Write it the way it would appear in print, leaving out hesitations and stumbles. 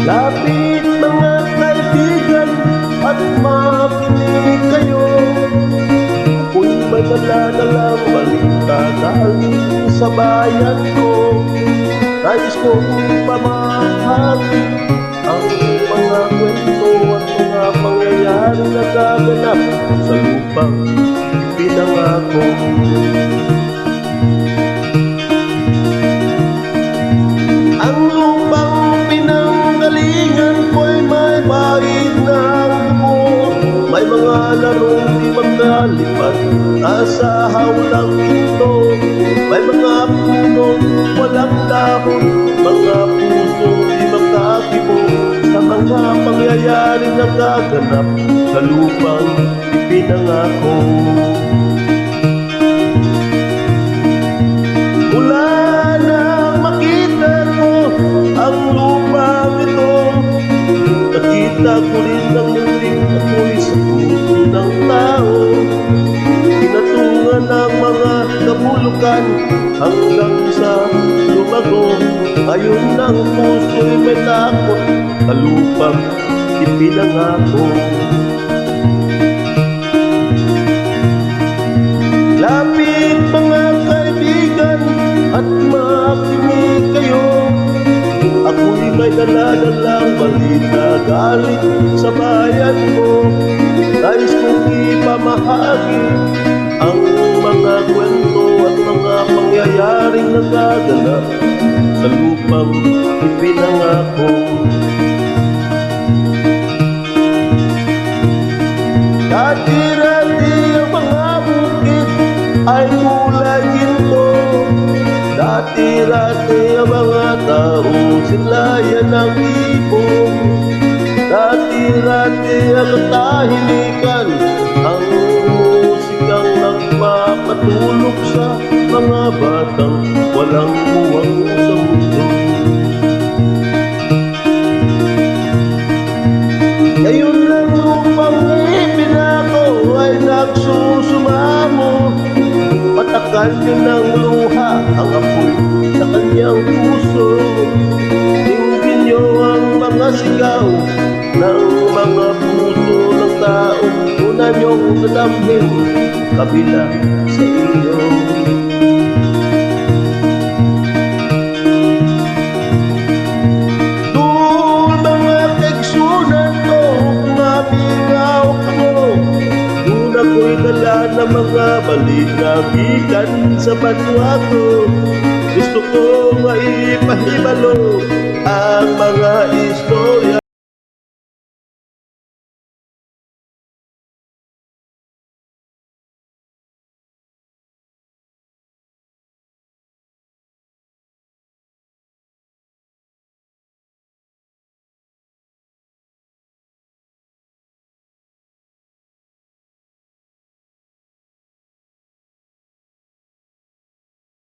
Lapit mga kaibigan at makinig kayo. Ako'y may dala-dalang balita galing sa bayan ko. Nais kong pamahagi ang mga kwento at mga pangyayari na gaganap sa lupang ipinangako. Ang lupang pinanggalingan ko'y may bahid ng dugo. May mga larong di magkalipat, nasa hawlang ito. May mga punong walang dahon, mga pusong di magkakibo, sa mga pangyayaring nagaganap sa lupang ipinangako. Mula nang makita ko ang lupang ito, nakita ko rin ang muling apoy sa puso ng tao. Pinatungan ng mga kabulukan hanggang sa lumago. Ngayon ang puso'y may takot sa lupang ipinangako. Lapit mga kaibigan at makinig kayo. Ako'y may dala-dalang balita galing sa bayan ko. Nais kong ipamahagi ang mga kwento at mga pangyayaring nagaganap sa lupang ipinangako. Dati-dati ang mga bukid ay kulay ginto. Dati-dati ang mga tao sila yan ang ibong. Dati-dati ang tahilikan, ang musikang nagpapatulog sa mga batang walang buwang sa mundo. Ngayon ang lupang ipinako ay nagsusumamo. Matakal din ng luha ang apoy sa kanyang puso. Tingin niyo ang mga sigaw ng mga puso ng tao. Una niyong nadamhin kabila sa inyo. Doon mga kaigsunan ko, mabigaw ako. Doon ako'y dala ng mga balita gikan sa banwa ko. Gusto ko maipahibalo ang mga istorya